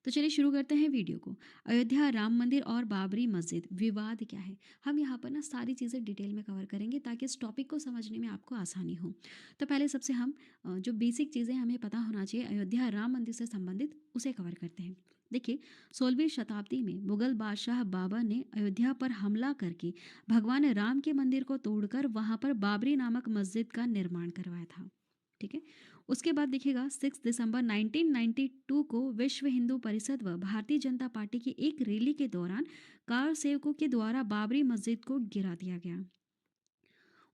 तो चलिए शुरू करते हैं वीडियो को। अयोध्या राम मंदिर और बाबरी मस्जिद विवाद क्या है? हम यहाँ पर ना सारी चीज़ें डिटेल में कवर करेंगे ताकि इस टॉपिक को समझने में आपको आसानी हो। तो पहले सबसे हम जो बेसिक चीज़ें हमें पता होना चाहिए अयोध्या राम मंदिर से संबंधित उसे कवर करते हैं। देखिए, 16वीं शताब्दी में मुगल बादशाह बाबर ने अयोध्या पर हमला करके भगवान राम के मंदिर को तोड़कर वहाँ पर बाबरी नामक मस्जिद का निर्माण करवाया था। ठीक है। उसके बाद देखिएगा 6 दिसंबर 1992 को विश्व हिंदू परिषद व भारतीय जनता पार्टी की एक रैली के दौरान कार सेवकों के द्वारा बाबरी मस्जिद को गिरा दिया गया।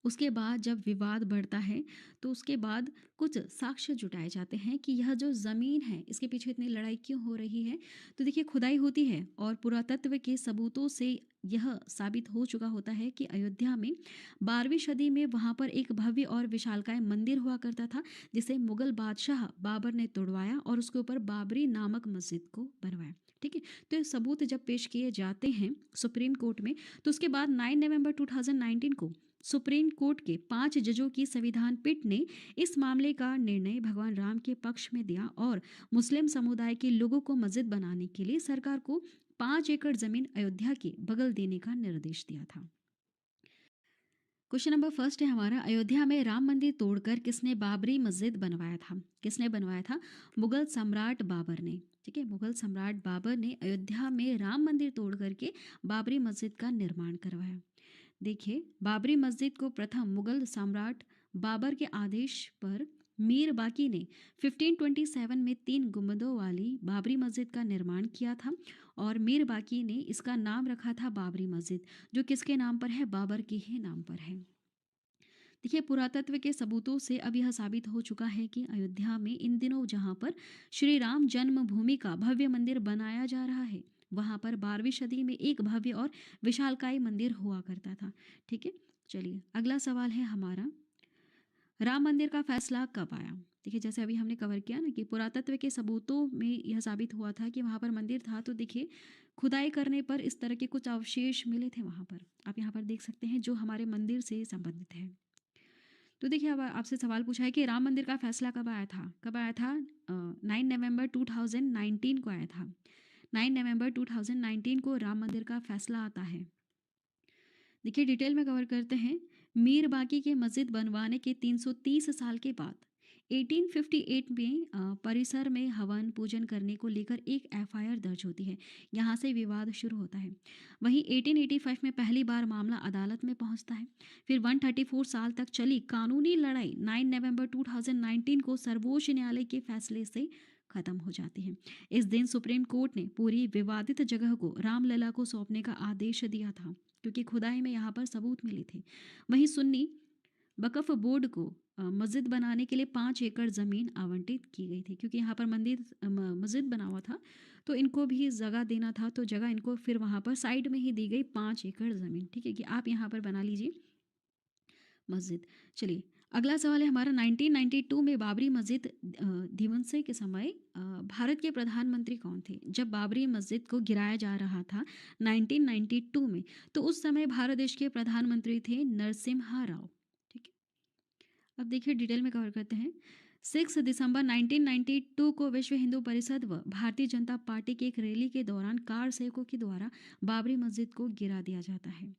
उसके बाद जब विवाद बढ़ता है तो उसके बाद कुछ साक्ष्य जुटाए जाते हैं कि यह जो ज़मीन है इसके पीछे इतनी लड़ाई क्यों हो रही है। तो देखिए, खुदाई होती है और पुरातत्व के सबूतों से यह साबित हो चुका होता है कि अयोध्या में 12वीं सदी में वहाँ पर एक भव्य और विशालकाय मंदिर हुआ करता था, जिसे मुगल बादशाह बाबर ने तोड़वाया और उसके ऊपर बाबरी नामक मस्जिद को बनवाया। ठीक है। तो ये सबूत जब पेश किए जाते हैं सुप्रीम कोर्ट में, तो उसके बाद 9 नवंबर 2019 को सुप्रीम कोर्ट के 5 जजों की संविधान पीठ ने इस मामले का निर्णय भगवान राम के पक्ष में दिया और मुस्लिम समुदाय के लोगों को मस्जिद बनाने के लिए सरकार को 5 एकड़ जमीन अयोध्या के बगल देने का निर्देश दिया था। क्वेश्चन नंबर फर्स्ट है हमारा, अयोध्या में राम मंदिर तोड़कर किसने बाबरी मस्जिद बनवाया था? किसने बनवाया था? मुगल सम्राट बाबर ने। ठीक है, मुगल सम्राट बाबर ने अयोध्या में राम मंदिर तोड़ करके बाबरी मस्जिद का निर्माण करवाया। देखिए, बाबरी मस्जिद को प्रथम मुगल सम्राट बाबर के आदेश पर मीर बाकी ने 1527 में 3 गुंबदों वाली बाबरी मस्जिद का निर्माण किया था और मीर बाकी ने इसका नाम रखा था बाबरी मस्जिद, जो किसके नाम पर है? बाबर के ही नाम पर है। देखिए, पुरातत्व के सबूतों से अब यह साबित हो चुका है कि अयोध्या में इन दिनों जहाँ पर श्री राम जन्मभूमि का भव्य मंदिर बनाया जा रहा है, वहाँ पर 12वीं सदी में एक भव्य और विशालकाय मंदिर हुआ करता था। ठीक है। चलिए, अगला सवाल है हमारा, राम मंदिर का फैसला कब आया? देखिए, जैसे अभी हमने कवर किया ना कि पुरातत्व के सबूतों में यह साबित हुआ था कि वहाँ पर मंदिर था, तो देखिए खुदाई करने पर इस तरह के कुछ अवशेष मिले थे वहाँ पर। आप यहाँ पर देख सकते हैं जो हमारे मंदिर से संबंधित है। तो देखिए, अब आपसे सवाल पूछा है कि राम मंदिर का फैसला कब आया था? कब आया था? 9 नवंबर 2019 को आया था। 9 नवंबर 2019 को राम मंदिर का फैसला आता है। देखिए, डिटेल में कवर करते हैं। मीर बाकी के मस्जिद बनवाने के 330 साल के बाद 1858 में परिसर में हवन पूजन करने को लेकर एक एफआईआर दर्ज होती है। यहाँ से विवाद शुरू होता है। वहीं 1885 में पहली बार मामला अदालत में पहुँचता है। फिर 134 साल तक चली कानूनी लड़ाई 9 नवंबर 2019 को सर्वोच्च न्यायालय के फैसले से खत्म हो जाती है। इस दिन सुप्रीम कोर्ट ने पूरी विवादित जगह को रामलला को सौंपने का आदेश दिया था, क्योंकि खुदाई में यहाँ पर सबूत मिले थे। वहीं सुन्नी वक्फ बोर्ड को मस्जिद बनाने के लिए 5 एकड़ ज़मीन आवंटित की गई थी, क्योंकि यहाँ पर मस्जिद बना हुआ था, तो इनको भी जगह देना था, तो जगह इनको फिर वहाँ पर साइड में ही दी गई 5 एकड़ ज़मीन। ठीक है, कि आप यहाँ पर बना लीजिए मस्जिद। चलिए, अगला सवाल है हमारा, 1992 में बाबरी मस्जिद ध्वंस के समय भारत के प्रधानमंत्री कौन थे? जब बाबरी मस्जिद को गिराया जा रहा था 1992 में, तो उस समय भारत देश के प्रधानमंत्री थे नरसिम्हा राव। ठीक है। अब देखिए, डिटेल में कवर करते हैं। 6 दिसंबर 1992 को विश्व हिंदू परिषद व भारतीय जनता पार्टी की एक रैली के दौरान कार सेवकों के द्वारा बाबरी मस्जिद को गिरा दिया जाता है।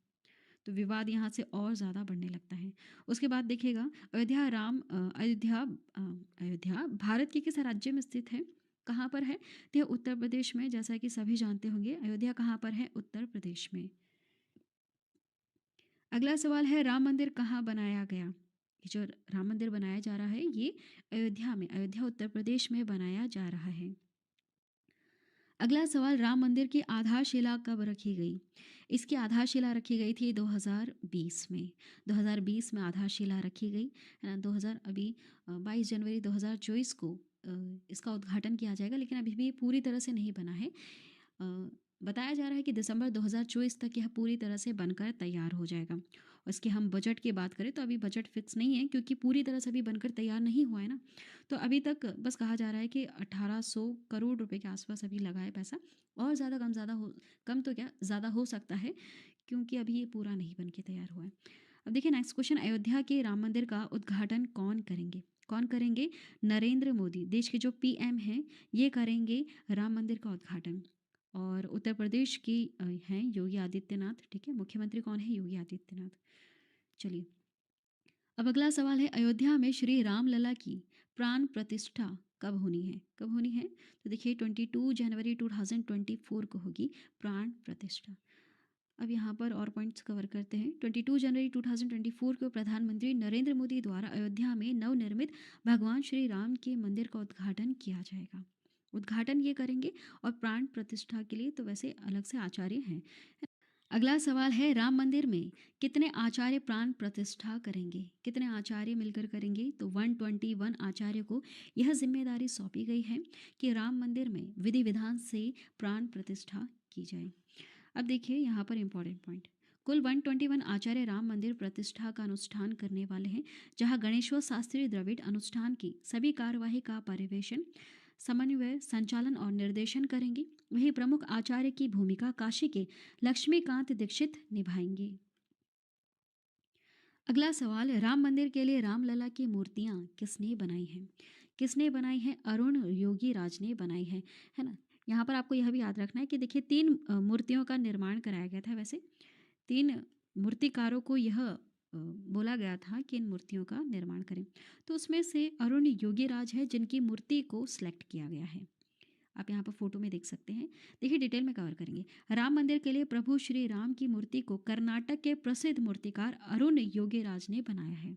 तो विवाद यहाँ से और ज़्यादा बढ़ने लगता है। उसके बाद देखिएगा, अयोध्या भारत के किस राज्य में स्थित है? कहाँ पर है? तो यह उत्तर प्रदेश में, जैसा कि सभी जानते होंगे। अयोध्या कहाँ पर है? उत्तर प्रदेश में। अगला सवाल है, राम मंदिर कहाँ बनाया गया? ये जो राम मंदिर बनाया जा रहा है, ये अयोध्या में, अयोध्या उत्तर प्रदेश में बनाया जा रहा है। अगला सवाल, राम मंदिर की आधारशिला कब रखी गई? इसकी आधारशिला रखी गई थी 2020 में। 2020 में आधारशिला रखी गई है ना। 2000 अभी 22 जनवरी 2024 को इसका उद्घाटन किया जाएगा, लेकिन अभी भी पूरी तरह से नहीं बना है। बताया जा रहा है कि दिसंबर 2024 तक यह पूरी तरह से बनकर तैयार हो जाएगा। और इसके हम बजट की बात करें तो अभी बजट फिक्स नहीं है, क्योंकि पूरी तरह से अभी बनकर तैयार नहीं हुआ है ना। तो अभी तक बस कहा जा रहा है कि 1800 करोड़ रुपए के आसपास अभी लगा है पैसा, और कम तो क्या ज़्यादा हो सकता है, क्योंकि अभी ये पूरा नहीं बन के तैयार हुआ है। अब देखिए नेक्स्ट क्वेश्चन, अयोध्या के राम मंदिर का उद्घाटन कौन करेंगे? कौन करेंगे? नरेंद्र मोदी, देश के जो पीएम हैं, ये करेंगे राम मंदिर का उद्घाटन। और उत्तर प्रदेश की हैं योगी आदित्यनाथ, ठीक है, मुख्यमंत्री कौन है? योगी आदित्यनाथ। चलिए, अब अगला सवाल है, अयोध्या में श्री राम लला की प्राण प्रतिष्ठा कब होनी है? कब होनी है? तो देखिए 22 जनवरी 2024 को होगी प्राण प्रतिष्ठा। अब यहाँ पर और पॉइंट्स कवर करते हैं। 22 जनवरी 2024 को प्रधानमंत्री नरेंद्र मोदी द्वारा अयोध्या में नवनिर्मित भगवान श्री राम के मंदिर का उद्घाटन किया जाएगा। उद्घाटन ये करेंगे, और प्राण प्रतिष्ठा के लिए तो वैसे अलग से आचार्य हैं। अगला सवाल है, राम मंदिर में कितने आचार्य प्राण प्रतिष्ठा करेंगे? कितने आचार्य मिलकर करेंगे? तो 121 आचार्य को यह जिम्मेदारी सौंपी गई है कि राम मंदिर में विधि विधान से प्राण प्रतिष्ठा की जाए। अब देखिए यहाँ पर इंपॉर्टेंट पॉइंट, कुल 121 आचार्य राम मंदिर प्रतिष्ठा का अनुष्ठान करने वाले हैं, जहां गणेश्वर शास्त्री द्रविड़ अनुष्ठान की सभी कार्यवाही का पर्यवेक्षण, समन्वय, संचालन और निर्देशन करेंगे। वही प्रमुख आचार्य की भूमिका काशी के लक्ष्मीकांत दीक्षित निभाएंगे। अगला सवाल, राम मंदिर के लिए रामलला की मूर्तियां किसने बनाई हैं? किसने बनाई हैं? अरुण योगी राज ने बनाई है ना। यहाँ पर आपको यह भी याद रखना है कि देखिए 3 मूर्तियों का निर्माण कराया गया था। वैसे 3 मूर्तिकारों को यह बोला गया था कि इन मूर्तियों का निर्माण करें। तो उसमें से अरुण योगीराज है जिनकी मूर्ति को सिलेक्ट किया गया है। आप यहाँ पर फोटो में देख सकते हैं। देखिए डिटेल में कवर करेंगे। राम मंदिर के लिए प्रभु श्री राम की मूर्ति को कर्नाटक के प्रसिद्ध मूर्तिकार अरुण योगीराज ने बनाया है।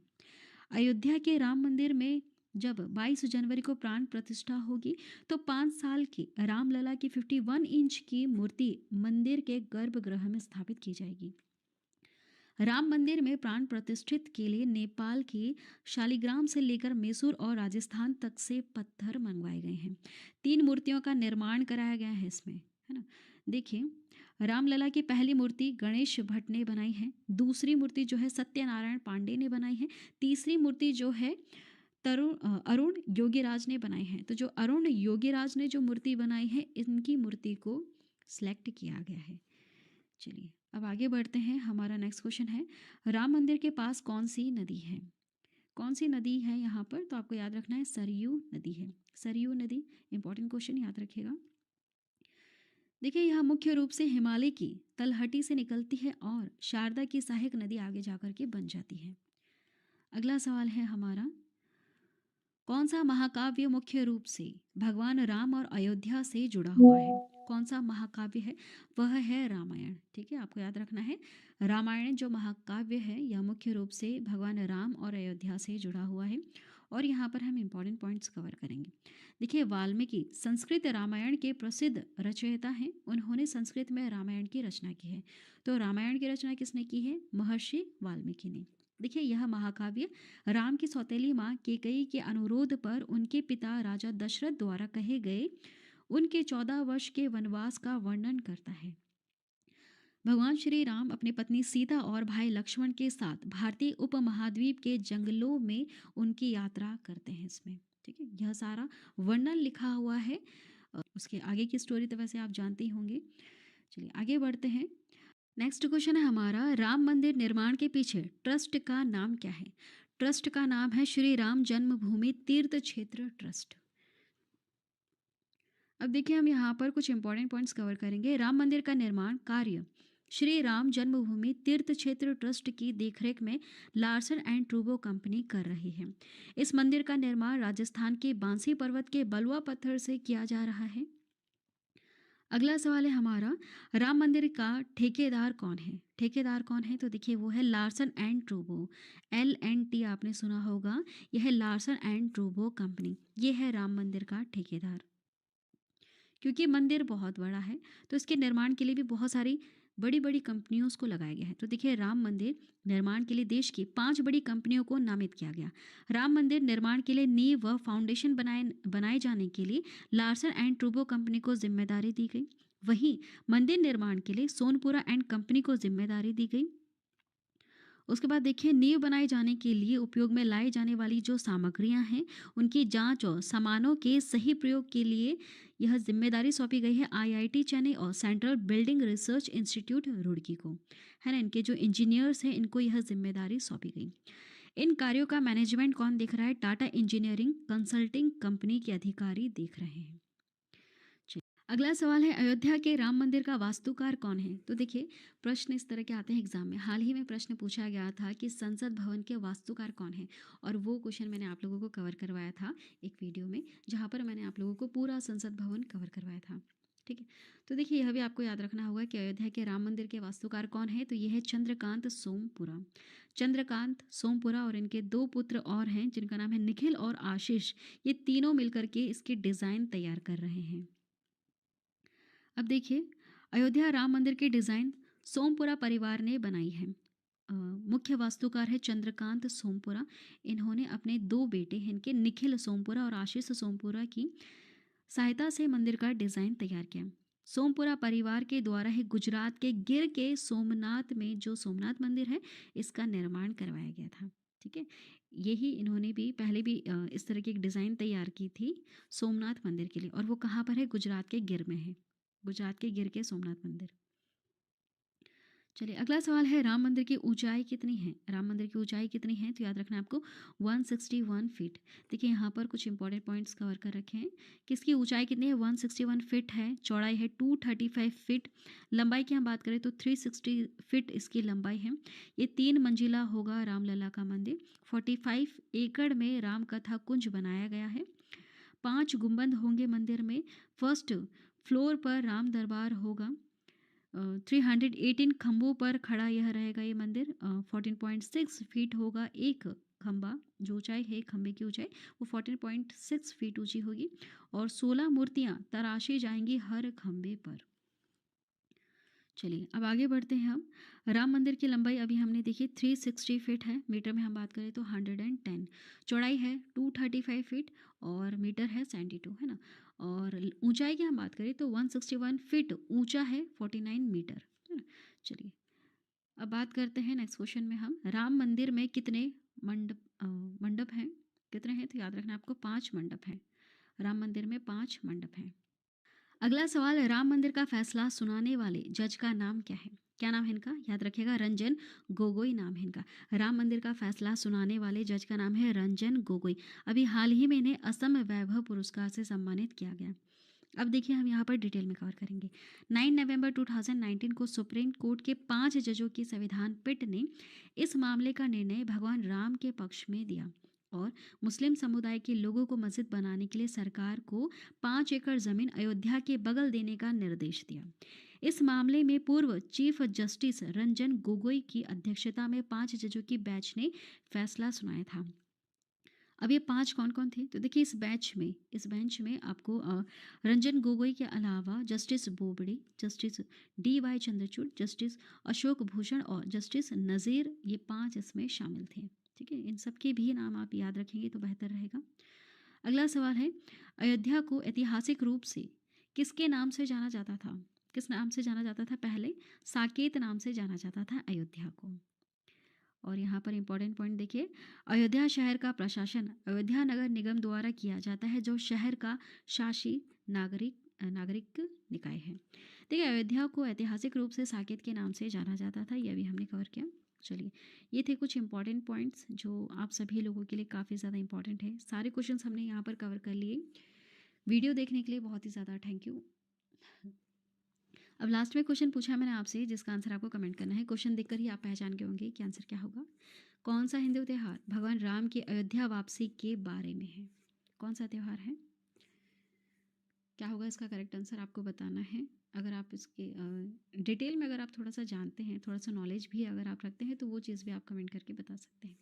अयोध्या के राम मंदिर में जब 22 जनवरी को प्राण प्रतिष्ठा होगी, तो 5 साल की रामलला की 51 इंच की मूर्ति मंदिर के गर्भगृह में स्थापित की जाएगी। राम मंदिर में प्राण प्रतिष्ठित के लिए नेपाल के शालिग्राम से लेकर मैसूर और राजस्थान तक से पत्थर मंगवाए गए हैं। 3 मूर्तियों का निर्माण कराया गया है इसमें, है ना। देखिए, रामलला की पहली मूर्ति गणेश भट्ट ने बनाई है। दूसरी मूर्ति जो है सत्यनारायण पांडे ने बनाई है। तीसरी मूर्ति जो है अरुण योगीराज ने बनाई है। तो जो अरुण योगीराज ने जो मूर्ति बनाई है, इनकी मूर्ति को सिलेक्ट किया गया है। चलिए, अब आगे बढ़ते हैं। हमारा नेक्स्ट क्वेश्चन है, राम मंदिर के पास कौन सी नदी है? कौन सी नदी है यहाँ पर? तो आपको याद रखना है, सरयू नदी है। सरयू नदी, इंपॉर्टेंट क्वेश्चन, याद रखिएगा। देखिए, यह मुख्य रूप से हिमालय की तलहटी से निकलती है और शारदा की सहायक नदी आगे जाकर के बन जाती है। अगला सवाल है हमारा, कौन सा महाकाव्य मुख्य रूप से भगवान राम और अयोध्या से जुड़ा हुआ है? कौन सा महाकाव्य है? वह है रामायण। ठीक है, आपको याद रखना है, रामायण जो महाकाव्य है यह मुख्य रूप से भगवान राम और अयोध्या से जुड़ा हुआ है। और यहाँ पर हम इंपॉर्टेंट पॉइंट्स कवर करेंगे। देखिए, वाल्मीकि संस्कृत रामायण के प्रसिद्ध रचयिता हैं। उन्होंने संस्कृत में रामायण की रचना की है। तो रामायण की रचना किसने की है? महर्षि वाल्मीकि ने। देखिए, यह महाकाव्य राम की सौतेली माँ कैकेयी के अनुरोध पर उनके पिता राजा दशरथ द्वारा कहे गए उनके 14 वर्ष के वनवास का वर्णन करता है। भगवान श्री राम अपनी पत्नी सीता और भाई लक्ष्मण के साथ भारतीय उपमहाद्वीप के जंगलों में उनकी यात्रा करते हैं इसमें। ठीक है, यह सारा वर्णन लिखा हुआ है। उसके आगे की स्टोरी तो वैसे आप जानते ही होंगे। चलिए आगे बढ़ते हैं। नेक्स्ट क्वेश्चन है हमारा, राम मंदिर निर्माण के पीछे ट्रस्ट का नाम क्या है? ट्रस्ट का नाम है श्री राम जन्मभूमि तीर्थ क्षेत्र ट्रस्ट। अब देखिए, हम यहाँ पर कुछ इंपॉर्टेंट पॉइंट्स कवर करेंगे। राम मंदिर का निर्माण कार्य श्री राम जन्मभूमि तीर्थ क्षेत्र ट्रस्ट की देखरेख में लार्सन एंड ट्रूबो कंपनी कर रही है। इस मंदिर का निर्माण राजस्थान के बांसी पर्वत के बलुआ पत्थर से किया जा रहा है। अगला सवाल है हमारा, राम मंदिर का ठेकेदार कौन है? ठेकेदार कौन है? तो देखिए, वो है लार्सन एंड ट्रूबो। LNT आपने सुना होगा, यह है लार्सन एंड ट्रूबो कंपनी। ये है राम मंदिर का ठेकेदार। क्योंकि मंदिर बहुत बड़ा है, तो इसके निर्माण के लिए भी बहुत सारी बड़ी बड़ी कंपनियों को लगाया गया है। तो देखिए, राम मंदिर निर्माण के लिए देश की 5 बड़ी कंपनियों को नामित किया गया। राम मंदिर निर्माण के लिए नींव व फाउंडेशन बनाए जाने के लिए लार्सन एंड ट्रूबो कंपनी को जिम्मेदारी दी गई। वहीं मंदिर निर्माण के लिए सोनपुरा एंड कंपनी को जिम्मेदारी दी गई। उसके बाद देखिए, नींव बनाए जाने के लिए उपयोग में लाई जाने वाली जो सामग्रियां हैं, उनकी जांच और सामानों के सही प्रयोग के लिए यह जिम्मेदारी सौंपी गई है IIT चेन्नई और central building research institute Roorkee को, है ना। इनके जो इंजीनियर्स हैं, इनको यह जिम्मेदारी सौंपी गई। इन कार्यों का मैनेजमेंट कौन देख रहा है? टाटा इंजीनियरिंग कंसल्टिंग कंपनी के अधिकारी देख रहे हैं। चलिए, अगला सवाल है, अयोध्या के राम मंदिर का वास्तुकार कौन है? तो देखिए, प्रश्न इस तरह के आते हैं एग्जाम में। हाल ही में प्रश्न पूछा गया था कि संसद भवन के वास्तुकार कौन है, और वो क्वेश्चन मैंने आप लोगों को कवर करवाया था एक वीडियो में, जहाँ पर मैंने आप लोगों को पूरा संसद भवन कवर करवाया था। ठीक है, तो देखिए यह भी आपको याद रखना होगा कि अयोध्या के राम मंदिर के वास्तुकार कौन है, तो यह है चंद्रकांत सोमपुरा। चंद्रकांत सोमपुरा और इनके दो पुत्र और हैं जिनका नाम है निखिल और आशीष। ये तीनों मिलकर के इसकी डिज़ाइन तैयार कर रहे हैं। अब देखिए, अयोध्या राम मंदिर की डिज़ाइन सोमपुरा परिवार ने बनाई है। मुख्य वास्तुकार है चंद्रकांत सोमपुरा। इन्होंने अपने दो बेटे हैं इनके निखिल सोमपुरा और आशीष सोमपुरा की सहायता से मंदिर का डिज़ाइन तैयार किया। सोमपुरा परिवार के द्वारा ही गुजरात के गिर के सोमनाथ में जो सोमनाथ मंदिर है, इसका निर्माण करवाया गया था। ठीक है, यही इन्होंने भी पहले भी इस तरह की एक डिज़ाइन तैयार की थी सोमनाथ मंदिर के लिए, और वो कहाँ पर है? गुजरात के गिर में है। गुजरात के गिर के सोमनाथ मंदिर। चलिए, अगला सवाल है, राम मंदिर की ऊंचाई कितनी है? राम मंदिर की ऊंचाई कितनी है? तो याद रखना है आपको 161 फीट। देखिए यहाँ पर कुछ इंपॉर्टेंट पॉइंट्स कवर कर रखे हैं कि इसकी ऊंचाई कितनी है। 161 फीट है, चौड़ाई है 235 फीट, लंबाई की हम बात करें तो 360 फीट इसकी लंबाई है। ये 3 मंजिला होगा रामलला का मंदिर। 45 एकड़ में राम कथा कुंज बनाया गया है। 5 गुंबद होंगे मंदिर में। फर्स्ट फ्लोर पर राम दरबार होगा। 318 खंभों पर खड़ा यह रहेगा ये मंदिर। 14.6 फीट होगा एक खंभा। जो ऊंचाई है खंभे की ऊंचाई, वो 14.6 फीट ऊंची होगी, और 16 मूर्तियां तराशी जाएंगी हर खंभे पर। चलिए, अब आगे बढ़ते हैं हम। राम मंदिर की लंबाई अभी हमने देखी 360 फीट है, मीटर में हम बात करें तो 110। चौड़ाई है 235 फीट, और मीटर है 72, है ना। और ऊंचाई की हम बात करें तो 161 फीट ऊंचा है, 49 मीटर, है ना। चलिए, अब बात करते हैं नेक्स्ट क्वेश्चन में हम, राम मंदिर में कितने मंडप हैं? कितने हैं? तो याद रखना आपको 5 मंडप हैं। राम मंदिर में 5 मंडप हैं। अगला सवाल है, राम मंदिर का फैसला सुनाने वाले जज का नाम क्या है? क्या नाम है इनका? याद रखिएगा, रंजन गोगोई नाम है इनका। राम मंदिर का फैसला सुनाने वाले जज का नाम है रंजन गोगोई। अभी हाल ही में इन्हें असम वैभव पुरस्कार से सम्मानित किया गया। अब देखिए, हम यहाँ पर डिटेल में कवर करेंगे। 9 नवंबर 2019 को सुप्रीम कोर्ट के 5 जजों की संविधान पीठ ने इस मामले का निर्णय भगवान राम के पक्ष में दिया, और मुस्लिम समुदाय के लोगों को मस्जिद बनाने के लिए सरकार को 5 एकड़ जमीन अयोध्या के बगल देने का निर्देश दिया। इस मामले में पूर्व चीफ जस्टिस रंजन गोगोई की अध्यक्षता में 5 जजों की बेंच ने फैसला सुनाया था। अब ये 5 कौन-कौन थे? तो देखिए, इस बेंच में आपको रंजन गोगोई के अलावा justice Bobde, justice D.Y.. Chandrachud, justice Ashok Bhushan और जस्टिस नज़ीर, ये 5 इसमें शामिल थे। ठीक है, इन सब के भी नाम आप याद रखेंगे तो बेहतर रहेगा। अगला सवाल है, अयोध्या को ऐतिहासिक रूप से किसके नाम से जाना जाता था? किस नाम से जाना जाता था? पहले साकेत नाम से जाना जाता था अयोध्या को। और यहाँ पर इंपॉर्टेंट पॉइंट देखिए, अयोध्या शहर का प्रशासन अयोध्या नगर निगम द्वारा किया जाता है, जो शहर का शासी नागरिक निकाय है। देखिए, अयोध्या को ऐतिहासिक रूप से साकेत के नाम से जाना जाता था, यह भी हमने कवर किया। चलिए, ये थे कुछ इंपॉर्टेंट पॉइंट्स जो आप सभी लोगों के लिए काफ़ी ज़्यादा इंपॉर्टेंट है। सारे क्वेश्चंस हमने यहाँ पर कवर कर लिए। वीडियो देखने के लिए बहुत ही ज़्यादा थैंक यू। अब लास्ट में क्वेश्चन पूछा मैंने आपसे, जिसका आंसर आपको कमेंट करना है। क्वेश्चन देखकर ही आप पहचान गए होंगे कि आंसर क्या होगा। कौन सा हिंदू त्यौहार भगवान राम की अयोध्या वापसी के बारे में है? कौन सा त्यौहार है? क्या होगा इसका करेक्ट आंसर? आपको बताना है। अगर आप इसके डिटेल में अगर आप थोड़ा सा जानते हैं, थोड़ा सा नॉलेज भी अगर आप रखते हैं, तो वो चीज़ भी आप कमेंट करके बता सकते हैं।